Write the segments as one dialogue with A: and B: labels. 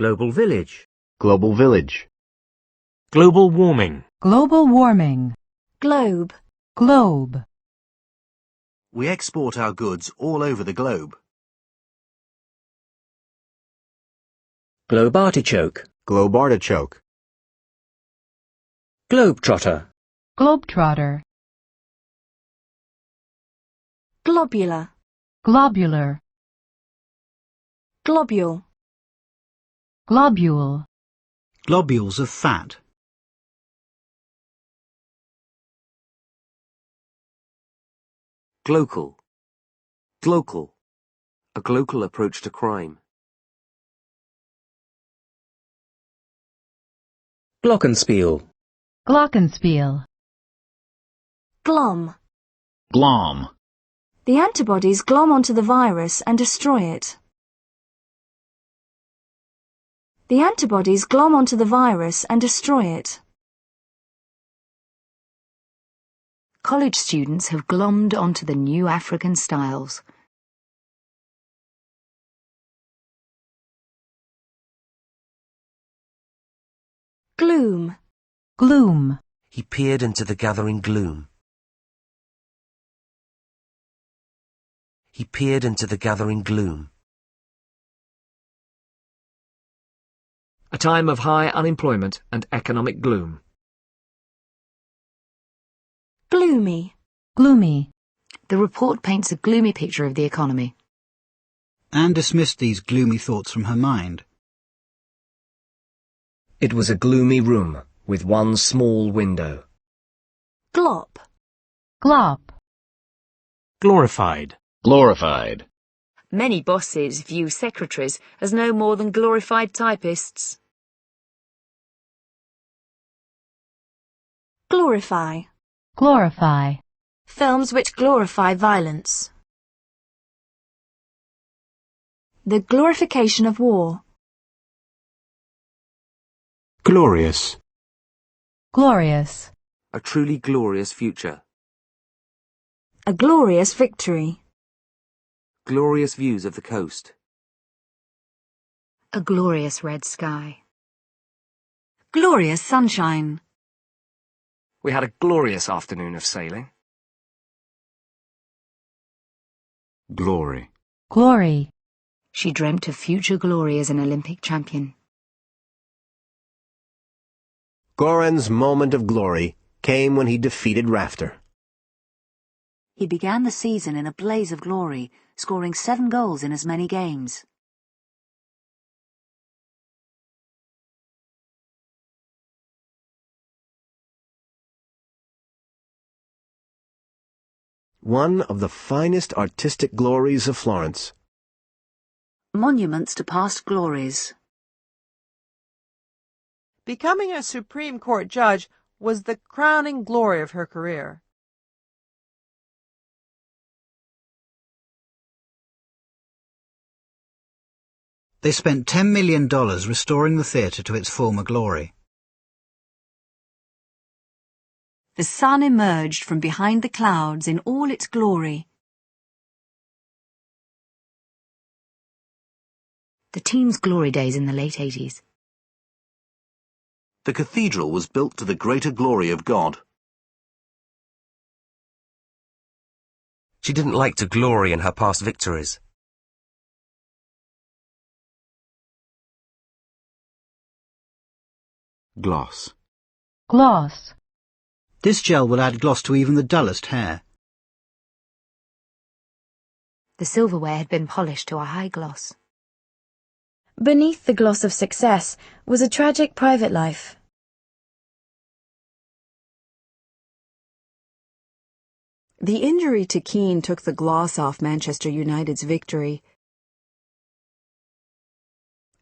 A: Global village.
B: Global village.
C: Global warming.
D: Global warming.
E: Globe.
D: Globe.
F: We export our goods all over the globe.
A: Globe artichoke.
B: Globe artichoke.
A: Globetrotter.
D: Globetrotter.
E: Globular.
D: Globular.
E: Globule.
D: Globule.
G: Globules of fat.
H: Glocal. Glocal. A glocal approach to crime.
A: Glockenspiel.
D: Glockenspiel.
E: Glom.
G: Glom.
E: The antibodies glom onto the virus and destroy it. The antibodies glom onto the virus and destroy it.
I: College students have glommed onto the new African styles.
E: Gloom.
D: Gloom.
H: He peered into the gathering gloom. He peered into the gathering gloom.
C: A time of high unemployment and economic gloom.
E: Gloomy.
D: Gloomy.
I: The report paints a gloomy picture of the economy.
G: Anne dismissed these gloomy thoughts from her mind.
A: It was a gloomy room with one small window.
E: Glop.
D: Glop.
C: Glorified.
B: Glorified.
I: Many bosses view secretaries as no more than glorified typists.
E: Glorify.
D: Glorify.
E: Films which glorify violence. The glorification of war.
C: Glorious.
D: Glorious.
H: A truly glorious future.
E: A glorious victory.
H: Glorious views of the coast.
I: A glorious red sky.
E: Glorious sunshine.
C: We had a glorious afternoon of sailing.
G: Glory.
D: Glory.
I: She dreamt of future glory as an Olympic champion.
F: Goran's moment of glory came when he defeated Rafter.
J: He began the season in a blaze of glory, scoring 7 goals in as many games.
F: One of the finest artistic glories of Florence.
J: Monuments to past glories.
K: Becoming a Supreme Court judge was the crowning glory of her career.
G: They spent $10 million restoring the theatre to its former glory.
J: The sun emerged from behind the clouds in all its glory.
I: The team's glory days in the late 80s.
F: The cathedral was built to the greater glory of God.
H: She didn't like to glory in her past victories.
G: Gloss.
D: Gloss.
G: This gel will add gloss to even the dullest hair.
I: The silverware had been polished to a high gloss.
E: Beneath the gloss of success was a tragic private life.
L: The injury to Keane took the gloss off Manchester United's victory.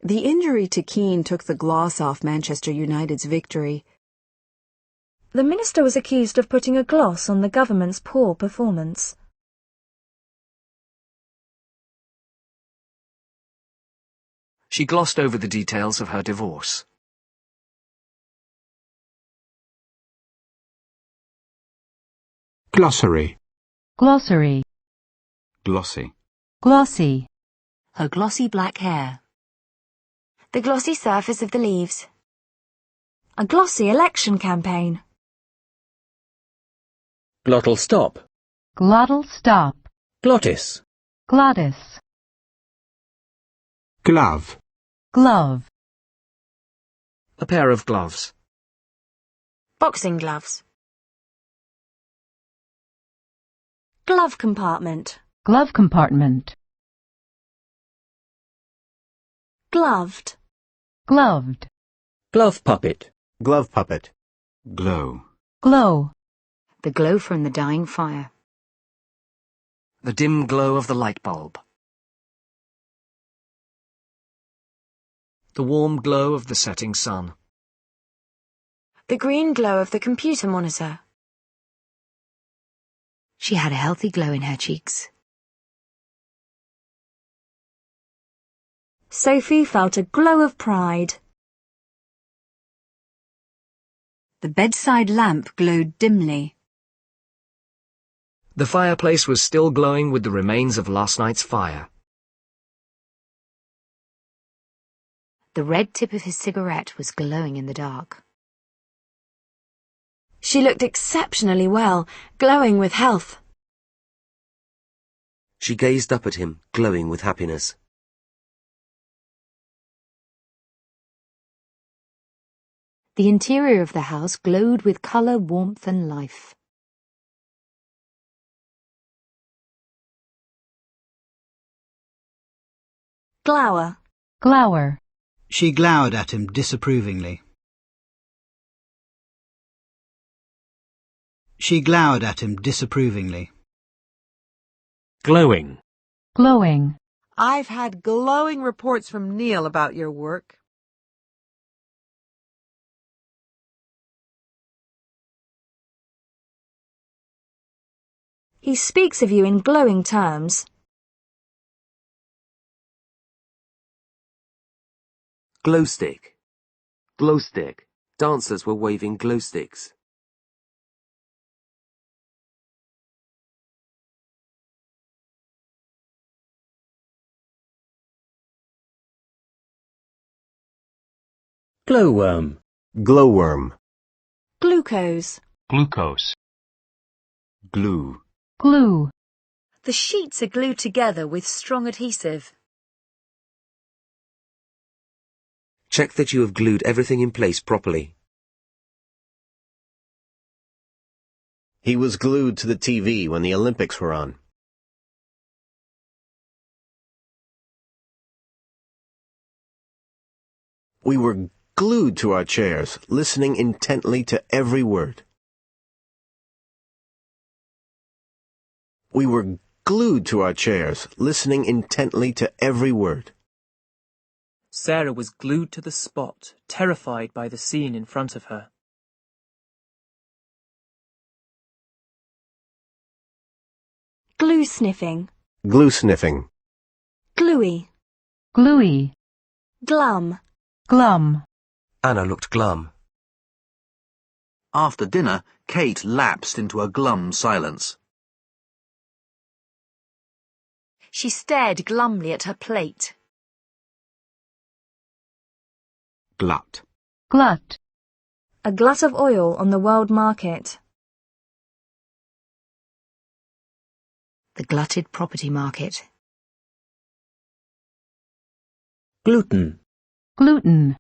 L: The injury to Keane took the gloss off Manchester United's victory.
E: The minister was accused of putting a gloss on the government's poor performance.
C: She glossed over the details of her divorce.
G: Glossary.
D: Glossary.
G: Glossy.
D: Glossy.
J: Her glossy black hair.
E: The glossy surface of the leaves. A glossy election campaign.
M: Glottal stop.
D: Glottal stop.
M: Glottis.
D: Glottis.
F: Glove.
D: Glove.
C: A pair of gloves.
E: Boxing gloves. Glove compartment.
D: Glove compartment.
E: Gloved.
D: Gloved.
M: Glove puppet.
F: Glove puppet.
B: Glow.
D: Glow.
J: The glow from the dying fire.
C: The dim glow of the light bulb. The warm glow of the setting sun.
E: The green glow of the computer monitor.
J: She had a healthy glow in her cheeks.
E: Sophie felt a glow of pride.
L: The bedside lamp glowed dimly.
C: The fireplace was still glowing with the remains of last night's fire.
J: The red tip of his cigarette was glowing in the dark.
E: She looked exceptionally well, glowing with health.
H: She gazed up at him, glowing with happiness.
J: The interior of the house glowed with colour, warmth and life.
E: Glower.
D: Glower.
G: She glowered at him disapprovingly. She glowered at him disapprovingly.
M: Glowing.
D: Glowing.
K: I've had glowing reports from Neil about your work.
E: He speaks of you in glowing terms.
H: Glow stick. Glow stick. Dancers were waving glow sticks.
M: Glowworm.
F: Glowworm.
E: Glucose.
B: Glucose. Glue.
D: Glue.
I: The sheets are glued together with strong adhesive.
H: Check that you have glued everything in place properly.
F: He was glued to the TV when the Olympics were on. We were glued to our chairs, listening intently to every word. We were glued to our chairs, listening intently to every word.
N: Sarah was glued to the spot, terrified by the scene in front of her.
E: Glue sniffing.
F: Glue sniffing.
E: Gluey.
D: Gluey.
E: Glum.
D: Glum.
H: Anna looked glum.
O: After dinner, Kate lapsed into a glum silence.
I: She stared glumly at her plate.
B: Glut.
D: Glut.
E: A glut of oil on the world market.
J: The glutted property market.
M: Gluten.
D: Gluten.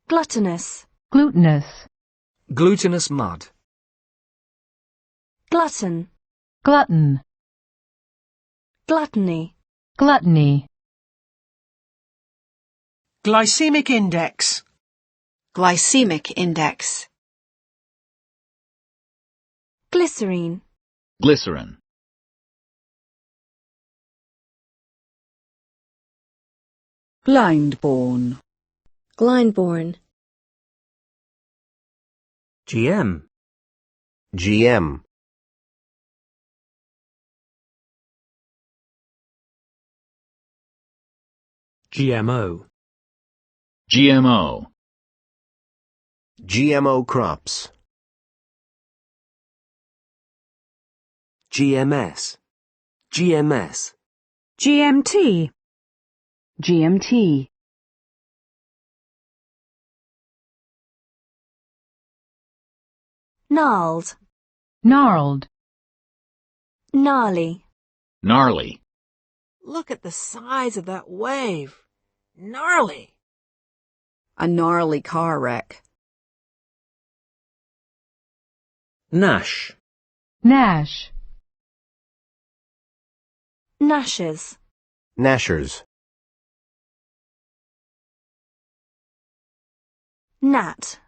E: Gluttonous.
D: Glutinous.
C: Glutinous mud.
E: Glutton.
D: Glutton.
E: Gluttony.
D: Gluttony.
K: Glycemic index.
L: Glycemic index.
E: Glycerine.
B: Glycerin.
L: Blindborn.
E: Glindborn.
M: GM.
F: GM.
M: GMO.
B: GMO.
F: GMO crops.
H: GMS. GMS.
L: GMT. GMT.
E: Gnarled.
D: Gnarled.
E: Gnarly.
B: Gnarly.
K: Look at the size of that wave. Gnarly.
L: A gnarly car wreck.
M: Nash.
D: Nash.
E: Gnashes.
F: Gnashers.
E: Gnat.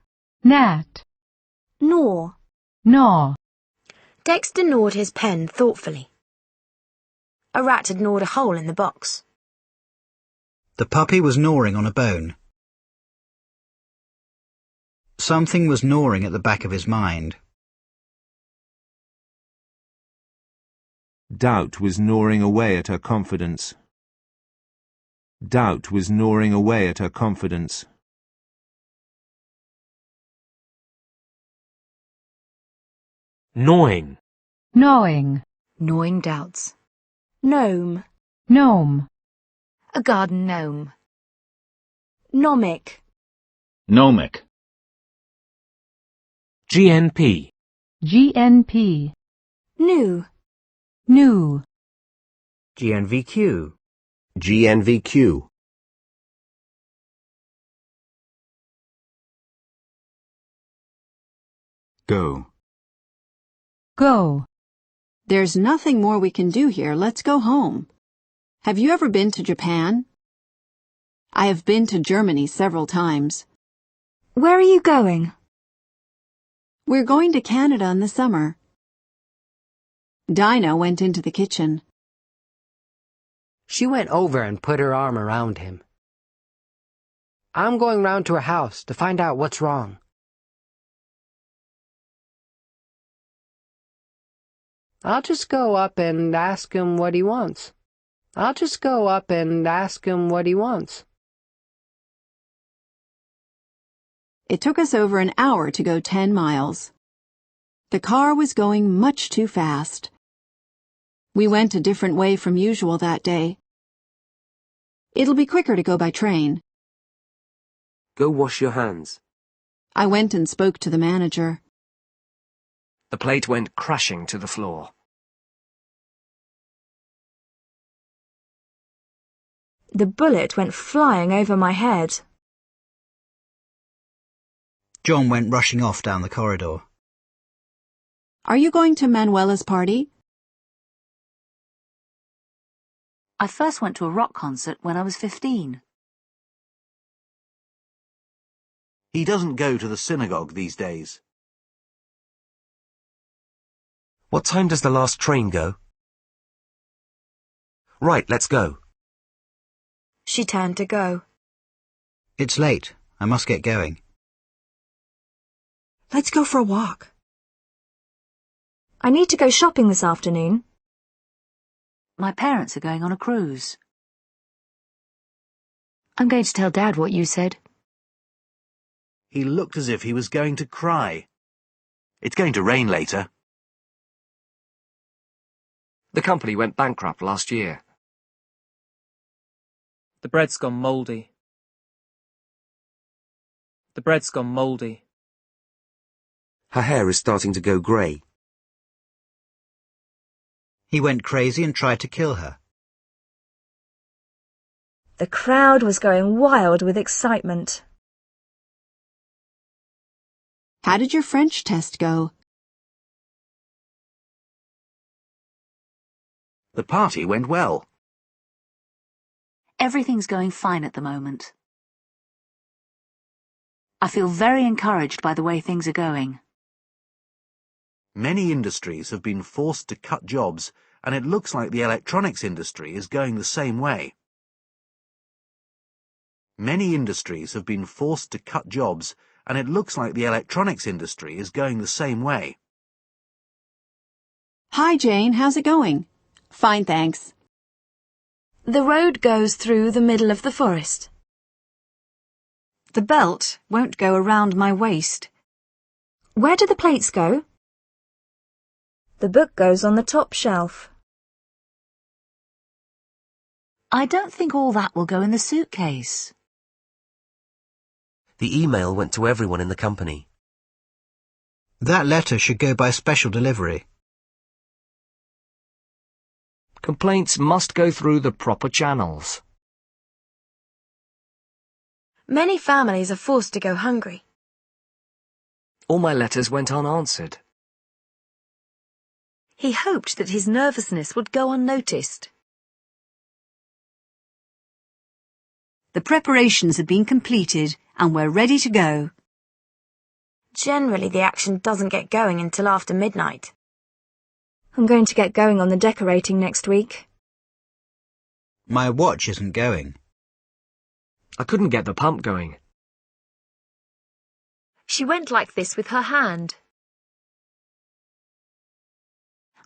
D: Gnat.
E: Gnaw.
D: Gnaw.
I: Dexter gnawed his pen thoughtfully. A rat had gnawed a hole in the box.
G: The puppy was gnawing on a bone. Something was gnawing at the back of his mind.
P: Doubt was gnawing away at her confidence. Doubt was gnawing away at her confidence.
M: Gnawing.
D: Gnawing.
I: Gnawing doubts.
E: Gnome.
D: Gnome.
I: A garden gnome.
E: Gnomic.
B: Gnomic.
M: GNP.
D: GNP.
E: New.
D: New.
M: GNVQ.
F: GNVQ.
B: Go.
D: Go.
L: There's nothing more we can do here. Let's go home. Have you ever been to Japan? I have been to Germany several times.
E: Where are you going?
L: We're going to Canada in the summer. Dinah went into the kitchen.
Q: She went over and put her arm around him. I'm going round to her house to find out what's wrong. I'll just go up and ask him what he wants. I'll just go up and ask him what he wants.
L: It took us over an hour to go 10 miles. The car was going much too fast. We went a different way from usual that day. It'll be quicker to go by train.
H: Go wash your hands.
L: I went and spoke to the manager.
C: The plate went crashing to the floor.
E: The bullet went flying over my head.
G: John went rushing off down the corridor.
L: Are you going to Manuela's party?
J: I first went to a rock concert when I was 15.
O: He doesn't go to the synagogue these days.
H: What time does the last train go? Right, let's go.
E: She turned to go.
G: It's late. I must get going.
L: Let's go for a walk.
E: I need to go shopping this afternoon.
J: My parents are going on a cruise. I'm going to tell Dad what you said.
O: He looked as if he was going to cry. It's going to rain later.
C: The company went bankrupt last year.
N: The bread's gone mouldy. The bread's gone mouldy.
H: Her hair is starting to go grey.
G: He went crazy and tried to kill her.
E: The crowd was going wild with excitement.
L: How did your French test go?
O: The party went well.
J: Everything's going fine at the moment. I feel very encouraged by the way things are going.
O: Many industries have been forced to cut jobs, and it looks like the electronics industry is going the same way. Many industries have been forced to cut jobs, and it looks like the electronics industry is going the same way.
L: Hi, Jane. How's it going? Fine, thanks.
E: The road goes through the middle of the forest.
J: The belt won't go around my waist.
E: Where do the plates go? The book goes on the top shelf.
J: I don't think all that will go in the suitcase.
H: The email went to everyone in the company.
G: That letter should go by special delivery.
C: Complaints must go through the proper channels.
I: Many families are forced to go hungry.
C: All my letters went unanswered.
J: He hoped that his nervousness would go unnoticed. The preparations had been completed and we're ready to go.
I: Generally, the action doesn't get going until after midnight.
E: I'm going to get going on the decorating next week.
G: My watch isn't going.
C: I couldn't get the pump going.
R: She went like this with her hand.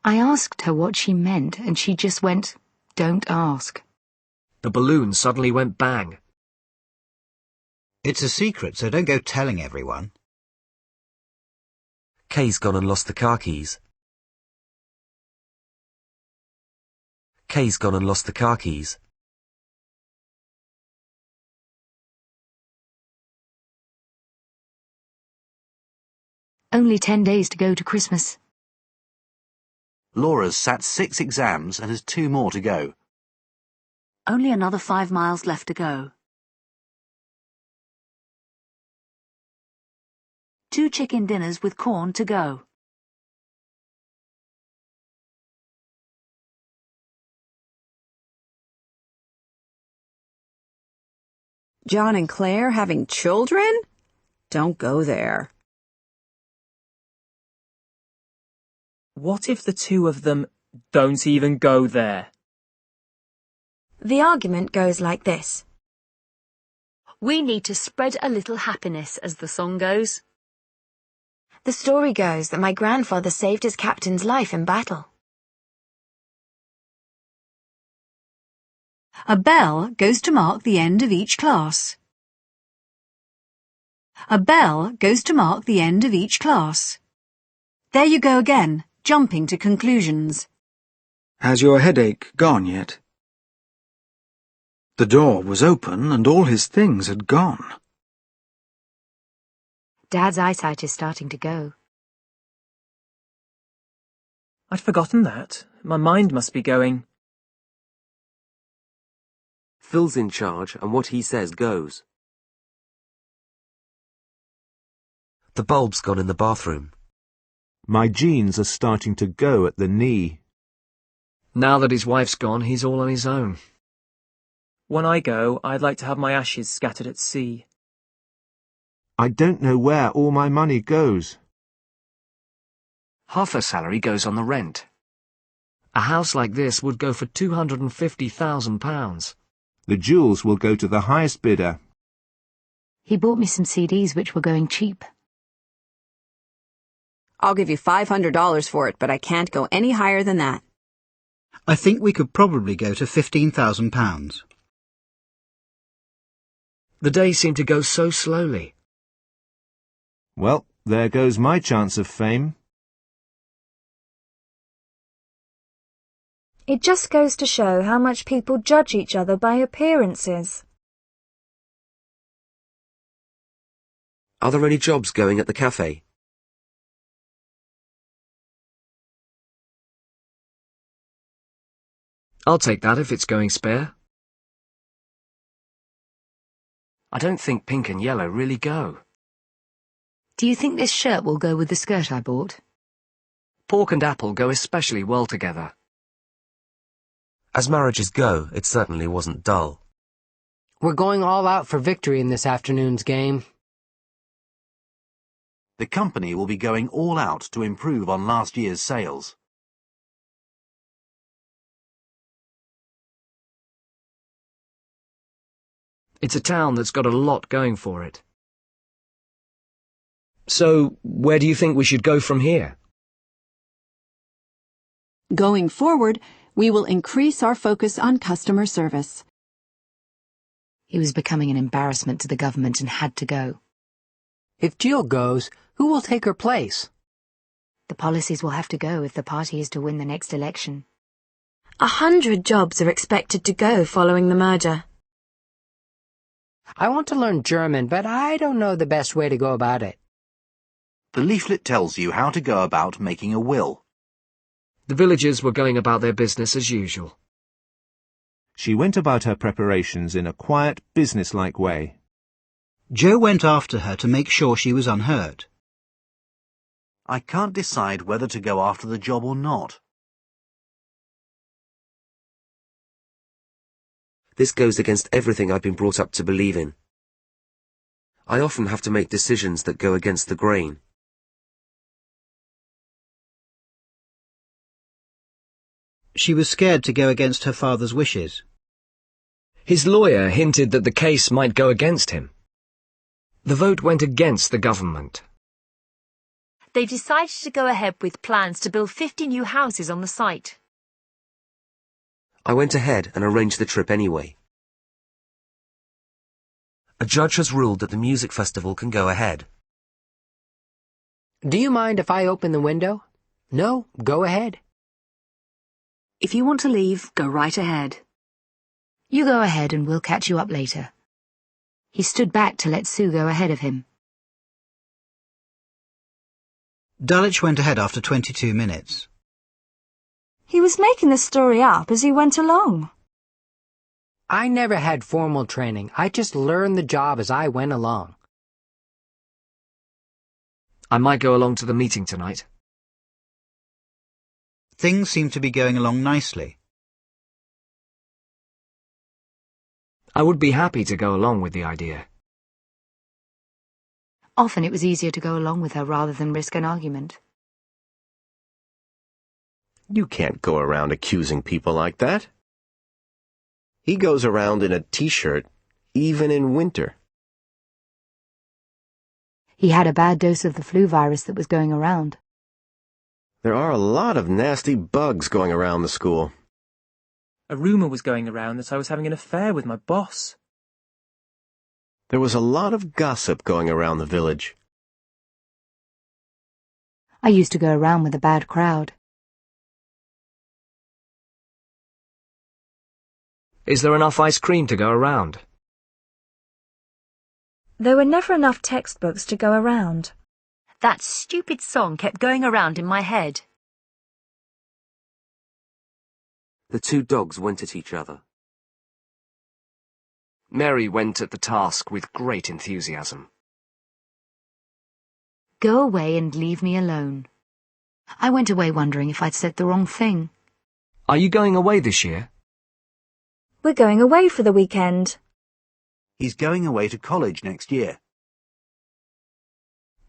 J: I asked her what she meant and she just went, "Don't ask."
C: The balloon suddenly went bang.
G: It's a secret, so don't go telling everyone.
H: Kay's gone and lost the car keys. Kay's gone and lost the car keys.
J: Only 10 days to go to Christmas.
O: Laura's sat 6 exams and has 2 more to go.
J: Only another 5 miles left to go. 2 chicken dinners with corn to go.
L: John and Claire having children? Don't go there.
N: What if the two of them don't even go there?
I: The argument goes like this.
R: We need to spread a little happiness, as the song goes.
I: The story goes that my grandfather saved his captain's life in battle.
J: A bell goes to mark the end of each class. A bell goes to mark the end of each class. There you go again, jumping to conclusions.
S: Has your headache gone yet? The door was open and all his things had gone.
J: Dad's eyesight is starting to go.
N: I'd forgotten that. My mind must be going.
H: Phil's in charge and what he says goes. The bulb's gone in the bathroom.
P: My jeans are starting to go at the knee.
C: Now that his wife's gone, he's all on his own.
N: When I go, I'd like to have my ashes scattered at sea.
P: I don't know where all my money goes.
C: Half her salary goes on the rent. A house like this would go for £250,000.
P: The jewels will go to the highest bidder.
J: He bought me some CDs which were going cheap.
L: I'll give you $500 for it, but I can't go any higher than that.
G: I think we could probably go to £15,000.
C: The days seem to go so slowly.
P: Well, there goes my chance of fame.
E: It just goes to show how much people judge each other by appearances.
H: Are there any jobs going at the cafe?
C: I'll take that if it's going spare. I don't think pink and yellow really go.
J: Do you think this shirt will go with the skirt I bought?
C: Pork and apple go especially well together.
H: As marriages go, it certainly wasn't dull.
Q: We're going all out for victory in this afternoon's game.
O: The company will be going all out to improve on last year's sales.
C: It's a town that's got a lot going for it. So, where do you think we should go from here?
L: Going forward, we will increase our focus on customer service.
J: He was becoming an embarrassment to the government and had to go.
Q: If Jill goes, who will take her place?
J: The policies will have to go if the party is to win the next election.
I: 100 jobs are expected to go following the merger.
Q: I want to learn German, but I don't know the best way to go about it.
O: The leaflet tells you how to go about making a will.
C: The villagers were going about their business as usual.
P: She went about her preparations in a quiet, businesslike way.
G: Joe went after her to make sure she was unhurt.
O: I can't decide whether to go after the job or not.
H: This goes against everything I've been brought up to believe in. I often have to make decisions that go against the grain.
G: She was scared to go against her father's wishes.
C: His lawyer hinted that the case might go against him. The vote went against the government.
R: They decided to go ahead with plans to build 50 new houses on the site.
H: I went ahead and arranged the trip anyway. A judge has ruled that the music festival can go ahead.
Q: Do you mind if I open the window? No, go ahead.
J: If you want to leave, go right ahead. You go ahead and we'll catch you up later. He stood back to let Sue go ahead of him.
G: Dulwich went ahead after 22 minutes.
E: He was making the story up as he went along.
Q: I never had formal training. I just learned the job as I went along.
C: I might go along to the meeting tonight.
G: Things seemed to be going along nicely.
C: I would be happy to go along with the idea.
J: Often it was easier to go along with her rather than risk an argument.
F: You can't go around accusing people like that. He goes around in a t-shirt, even in winter.
J: He had a bad dose of the flu virus that was going around.
F: There are a lot of nasty bugs going around the school.
N: A rumour was going around that I was having an affair with my boss.
F: There was a lot of gossip going around the village.
J: I used to go around with a bad crowd.
C: Is there enough ice cream to go around?
E: There were never enough textbooks to go around.
R: That stupid song kept going around in my head.
H: The two dogs went at each other.
C: Mary went at the task with great enthusiasm.
J: Go away and leave me alone. I went away wondering if I'd said the wrong thing.
C: Are you going away this year?
E: We're going away for the weekend.
O: He's going away to college next year.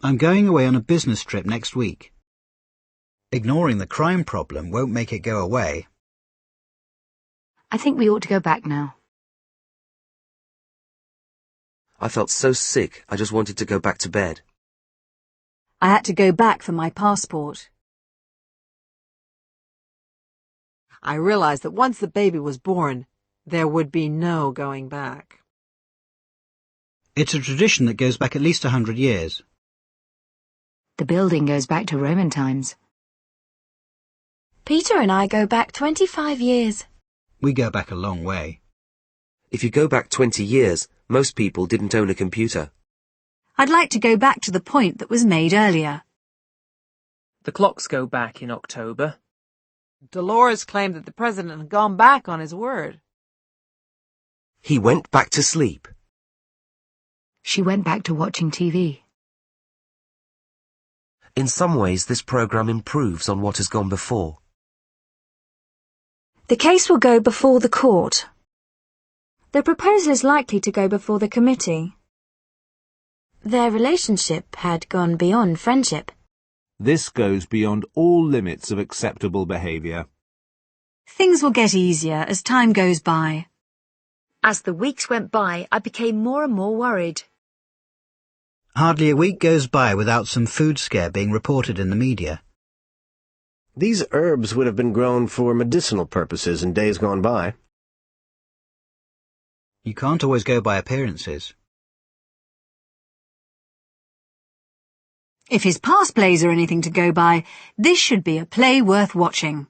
G: I'm going away on a business trip next week. Ignoring the crime problem won't make it go away.
J: I think we ought to go back now.
H: I felt so sick, I just wanted to go back to bed.
T: I had to go back for my passport.
K: I realized that once the baby was born, there would be no going back.
G: It's a tradition that goes back at least 100 years.
J: The building goes back to Roman times.
I: Peter and I go back 25 years.
G: We go back a long way.
H: If you go back 20 years, most people didn't own a computer.
T: I'd like to go back to the point that was made earlier.
N: The clocks go back in October.
K: Dolores claimed that the president had gone back on his word.
H: He went back to sleep.
J: She went back to watching TV.
H: In some ways, this program improves on what has gone before.
E: The case will go before the court. The proposal is likely to go before the committee.
I: Their relationship had gone beyond friendship.
P: This goes beyond all limits of acceptable behaviour.
T: Things will get easier as time goes by.
R: As the weeks went by, I became more and more worried.
G: Hardly a week goes by without some food scare being reported in the media.
F: These herbs would have been grown for medicinal purposes in days gone by.
G: You can't always go by appearances.
T: If his past plays are anything to go by, this should be a play worth watching.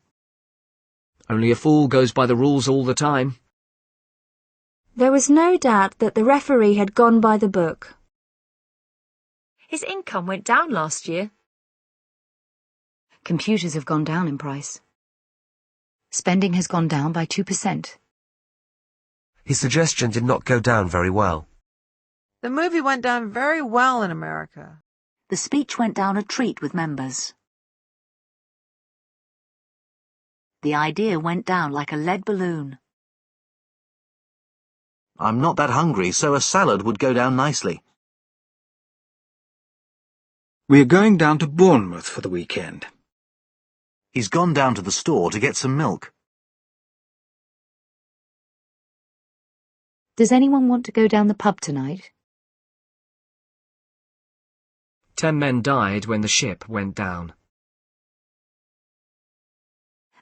C: Only a fool goes by the rules all the time.
E: There was no doubt that the referee had gone by the book.
R: His income went down last year.
J: Computers have gone down in price. Spending has gone down by 2%.
H: His suggestion did not go down very well.
K: The movie went down very well in America.
U: The speech went down a treat with members. The idea went down like a lead balloon.
O: I'm not that hungry, so a salad would go down nicely.
S: We are going down to Bournemouth for the weekend.
O: He's gone down to the store to get some milk.
J: Does anyone want to go down the pub tonight?
C: 10 men died when the ship went down.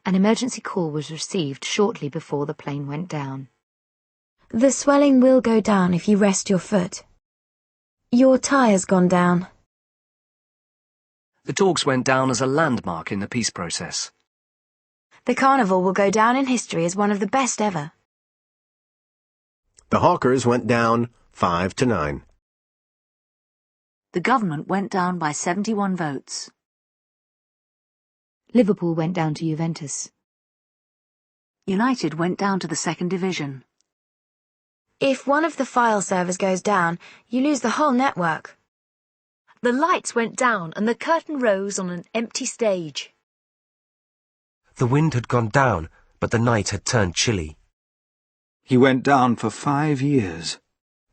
J: An emergency call was received shortly before the plane went down.
E: The swelling will go down if you rest your foot. Your tire's gone down.
C: The talks went down as a landmark in the peace process.
I: The carnival will go down in history as one of the best ever.
F: The hawkers went down 5-9.
U: The government went down by 71 votes.
J: Liverpool went down to Juventus.
U: United went down to the second division.
I: If one of the file servers goes down, you lose the whole network.
R: The lights went down and the curtain rose on an empty stage.
H: The wind had gone down, but the night had turned chilly.
S: He went down for 5 years.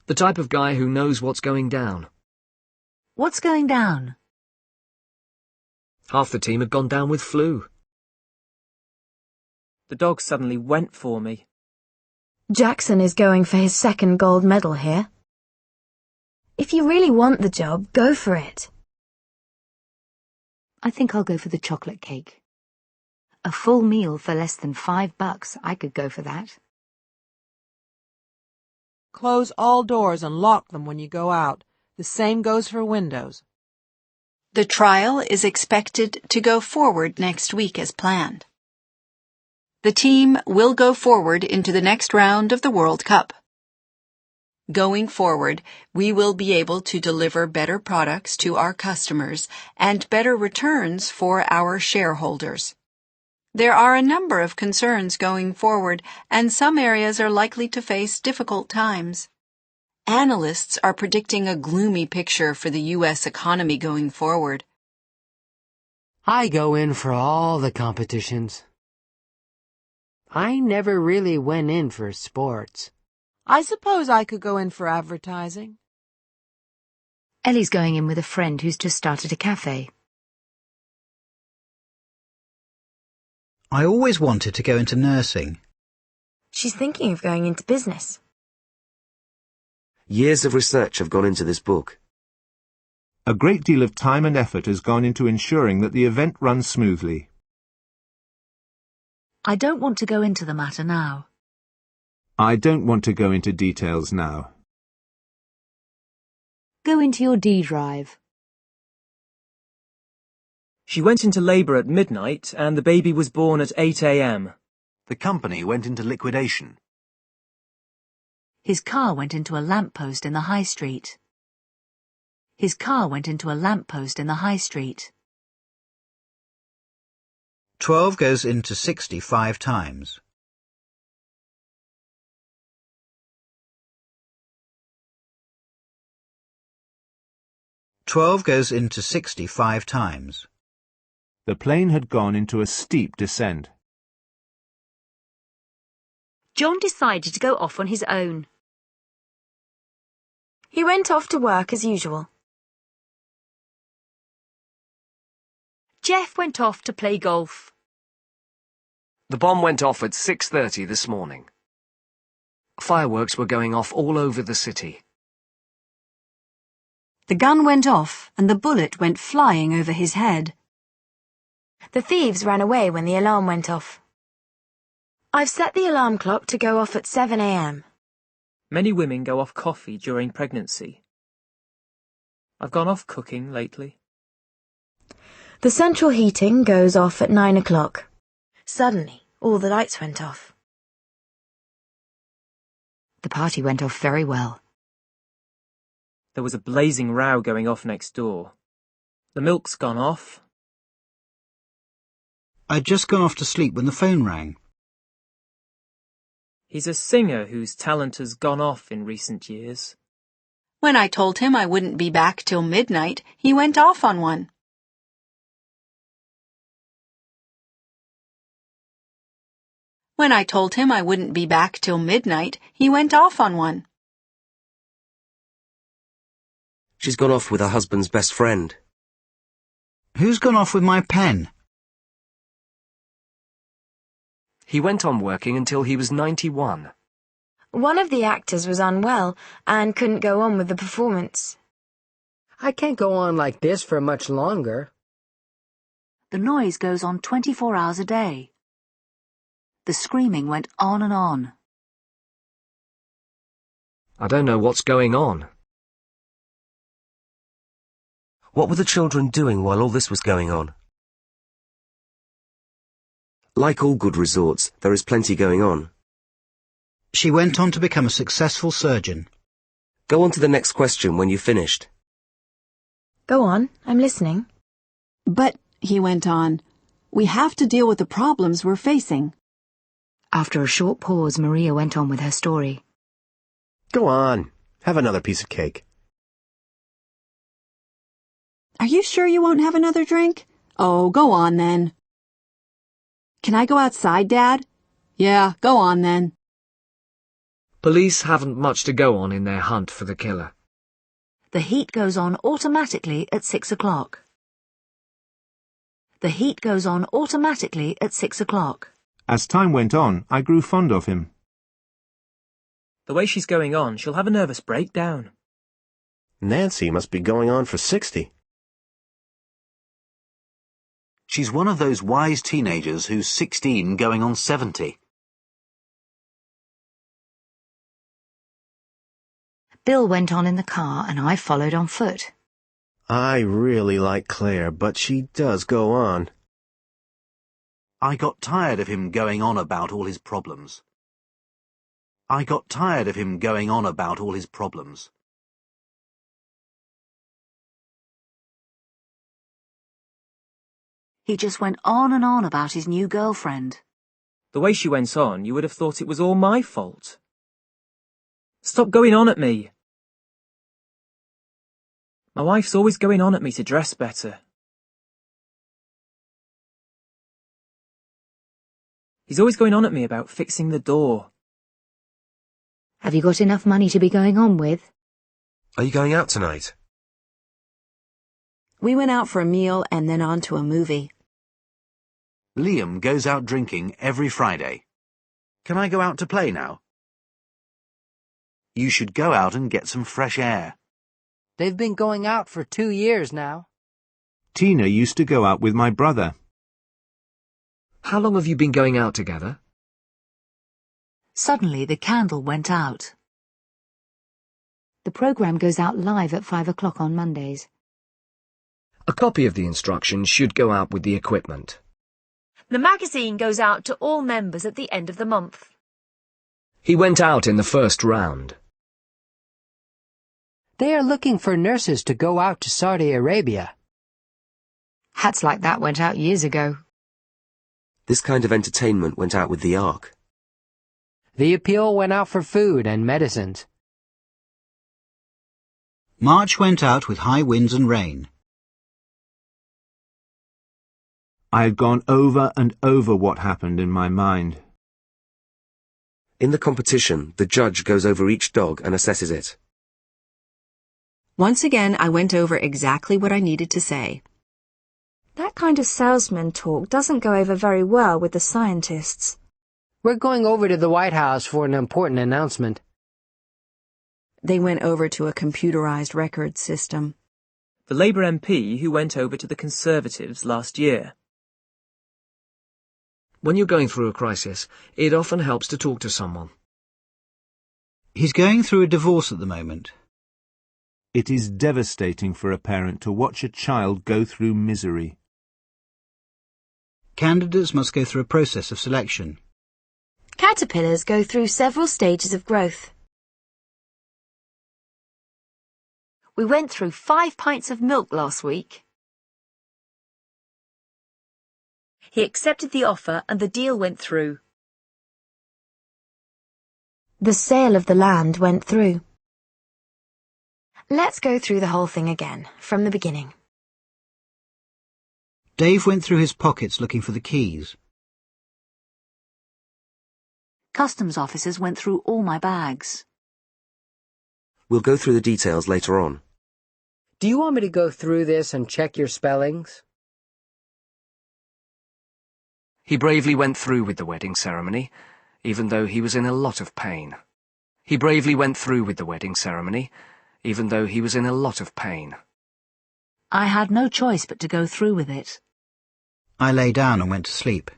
C: The type of guy who knows what's going down.
U: What's going down?
C: Half the team had gone down with flu.
N: The dog suddenly went for me.
E: Jackson is going for his second gold medal here. If you really want the job, go for it.
J: I think I'll go for the chocolate cake. A full meal for less than $5. I could go for that.
K: Close all doors and lock them when you go out. The same goes for windows.
L: The trial is expected to go forward next week as planned. The team will go forward into the next round of the World Cup. Going forward, we will be able to deliver better products to our customers and better returns for our shareholders. There are a number of concerns going forward, and some areas are likely to face difficult times. Analysts are predicting a gloomy picture for the U.S. economy going forward.
Q: I go in for all the competitions. I never really went in for sports.
K: I suppose I could go in for advertising.
J: Ellie's going in with a friend who's just started a cafe.
G: I always wanted to go into nursing.
I: She's thinking of going into business.
H: Years of research have gone into this book.
P: A great deal of time and effort has gone into ensuring that the event runs smoothly.
U: I don't want to go into the matter now.
P: I don't want to go into details now.
J: Go into your D drive.
N: She went into labour at midnight and the baby was born at 8 a.m.
O: The company went into liquidation.
U: His car went into a lamppost in the high street. His car went into a lamppost in the high street.
G: 12 goes into 60 5 times. Twelve goes into 60 5 times.
P: The plane had gone into a steep descent.
R: John decided to go off on his own.
I: He went off to work as usual.
R: Jeff went off to play golf.
C: The bomb went off at 6:30 this morning. Fireworks were going off all over the city.
T: The gun went off and the bullet went flying over his head.
I: The thieves ran away when the alarm went off. I've set the alarm clock to go off at 7 a.m.
N: Many women go off coffee during pregnancy. I've gone off cooking lately.
E: The central heating goes off at 9 o'clock.
I: Suddenly, all the lights went off.
J: The party went off very well.
N: There was a blazing row going off next door. The milk's gone off.
G: I'd just gone off to sleep when the phone rang.
N: He's a singer whose talent has gone off in recent years.
L: When I told him I wouldn't be back till midnight, he went off on one. When I told him I wouldn't be back till midnight, he went off on one.
H: She's gone off with her husband's best friend.
G: Who's gone off with my pen?
C: He went on working until he was 91.
I: One of the actors was unwell and couldn't go on with the performance.
Q: I can't go on like this for much longer.
U: The noise goes on 24 hours a day. The screaming went on and on.
C: I don't know what's going on.
H: What were the children doing while all this was going on? Like all good resorts, there is plenty going on.
G: She went on to become a successful surgeon.
H: Go on to the next question when you've finished.
E: Go on, I'm listening.
L: But, he went on, we have to deal with the problems we're facing.
J: After a short pause, Maria went on with her story.
F: Go on. Have another piece of cake.
L: Are you sure you won't have another drink? Oh, go on then. Can I go outside, Dad? Yeah, go on then.
C: Police haven't much to go on in their hunt for the killer.
U: The heat goes on automatically at 6 o'clock. The heat goes on automatically at 6 o'clock.
P: As time went on, I grew fond of him.
N: The way she's going on, she'll have a nervous breakdown.
F: Nancy must be going on for 60.
O: She's one of those wise teenagers who's 16 going on 70.
J: Bill went on in the car and I followed on foot.
F: I really like Claire, but she does go on.
O: I got tired of him going on about all his problems. I got tired of him going on about all his problems.
U: He just went on and on about his new girlfriend.
N: The way she went on, you would have thought it was all my fault. Stop going on at me. My wife's always going on at me to dress better. He's always going on at me about fixing the door.
J: Have you got enough money to be going on with?
H: Are you going out tonight?
L: We went out for a meal and then on to a movie.
O: Liam goes out drinking every Friday. Can I go out to play now? You should go out and get some fresh air.
Q: They've been going out for 2 years now.
P: Tina used to go out with my brother.
C: How long have you been going out together?
U: Suddenly the candle went out.
J: The programme goes out live at 5 o'clock on Mondays.
C: A copy of the instructions should go out with the equipment.
R: The magazine goes out to all members at the end of the month.
C: He went out in the first round.
Q: They are looking for nurses to go out to Saudi Arabia.
J: Hats like that went out years ago.
H: This kind of entertainment went out with the Ark.
Q: The appeal went out for food and medicines.
G: March went out with high winds and rain.
P: I had gone over and over what happened in my mind.
H: In the competition, the judge goes over each dog and assesses it.
L: Once again, I went over exactly what I needed to say.
E: That kind of salesman talk doesn't go over very well with the scientists.
Q: We're going over to the White House for an important announcement.
L: They went over to a computerized record system.
N: The Labour MP who went over to the Conservatives last year.
C: When you're going through a crisis, it often helps to talk to someone.
G: He's going through a divorce at the moment.
P: It is devastating for a parent to watch a child go through misery.
G: Candidates must go through a process of selection.
I: Caterpillars go through several stages of growth.
R: We went through 5 pints of milk last week. He accepted the offer and the deal went through.
E: The sale of the land went through. Let's go through the whole thing again, from the beginning.
G: Dave went through his pockets looking for the keys.
U: Customs officers went through all my bags.
H: We'll go through the details later on.
Q: Do you want me to go through this and check your spellings?
C: He bravely went through with the wedding ceremony, even though he was in a lot of pain. He bravely went through with the wedding ceremony, even though he was in a lot of pain.
U: I had no choice but to go through with it.
G: I lay down and went to sleep.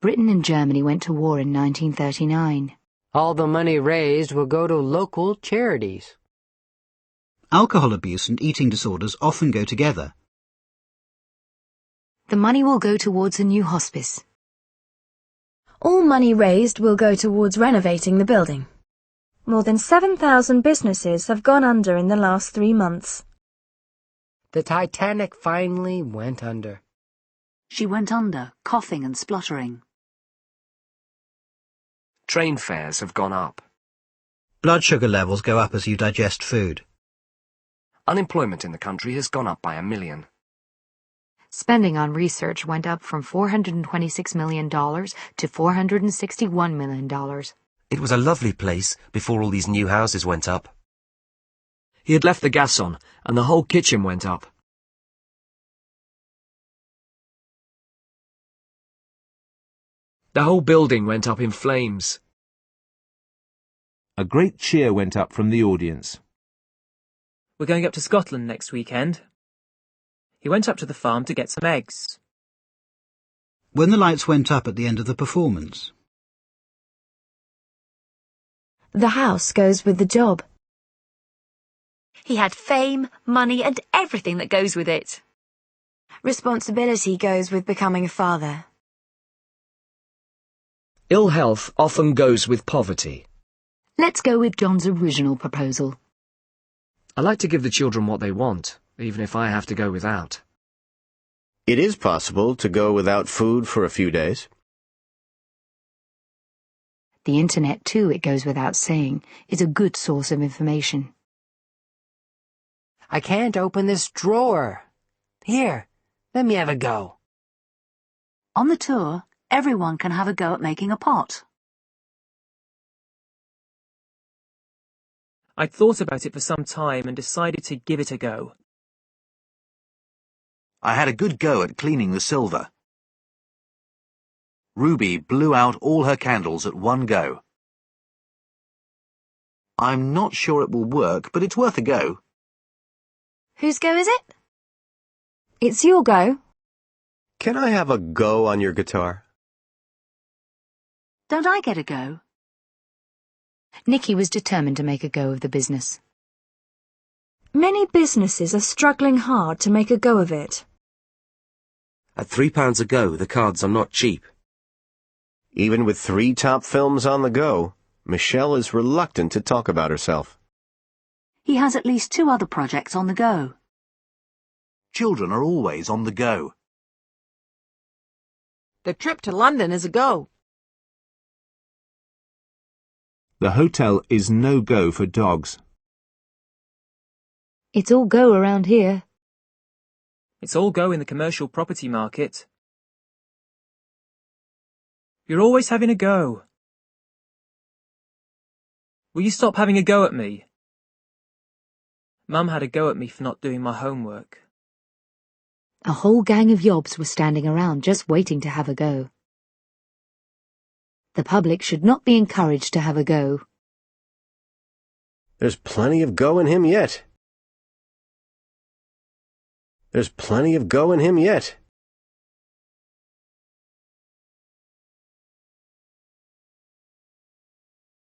J: Britain and Germany went to war in 1939.
Q: All the money raised will go to local charities.
G: Alcohol abuse and eating disorders often go together.
J: The money will go towards a new hospice.
E: All money raised will go towards renovating the building.
A: More than 7,000 businesses have gone under in the last 3 months.
Q: The Titanic finally went under.
U: She went under, coughing and spluttering.
C: Train fares have gone up.
G: Blood sugar levels go up as you digest food.
C: Unemployment in the country has gone up by 1 million.
J: Spending on research went up from $426 million to $461 million.
H: It was a lovely place before all these new houses went up.
C: He had left the gas on, and the whole kitchen went up. The whole building went up in flames.
P: A great cheer went up from the audience.
N: We're going up to Scotland next weekend. He went up to the farm to get some eggs.
G: When the lights went up at the end of the performance.
E: The house goes with the job.
R: He had fame, money, and everything that goes with it.
E: Responsibility goes with becoming a father.
C: Ill health often goes with poverty.
J: Let's go with John's original proposal.
C: I like to give the children what they want, even if I have to go without.
F: It is possible to go without food for a few days.
J: The internet, too, it goes without saying, is a good source of information.
Q: I can't open this drawer. Here, let me have a go.
U: On the tour, everyone can have a go at making a pot.
N: I'd thought about it for some time and decided to give it a go.
O: I had a good go at cleaning the silver. Ruby blew out all her candles at one go. I'm not sure it will work, but it's worth a go.
E: Whose go is it?
A: It's your go.
F: Can I have a go on your guitar?
U: Don't I get a go?
J: Nicky was determined to make a go of the business.
A: Many businesses are struggling hard to make a go of it.
H: At £3 a go, the cards are not cheap.
F: Even with 3 top films on the go, Michelle is reluctant to talk about herself.
U: He has at least 2 other projects on the go.
O: Children are always on the go.
K: The trip to London is a go.
P: The hotel is no go for dogs.
J: It's all go around here.
N: It's all go in the commercial property market. You're always having a go. Will you stop having a go at me? Mum had a go at me for not doing my homework.
J: A whole gang of yobs were standing around just waiting to have a go. The public should not be encouraged to have a go.
F: There's plenty of go in him yet. There's plenty of go in him yet.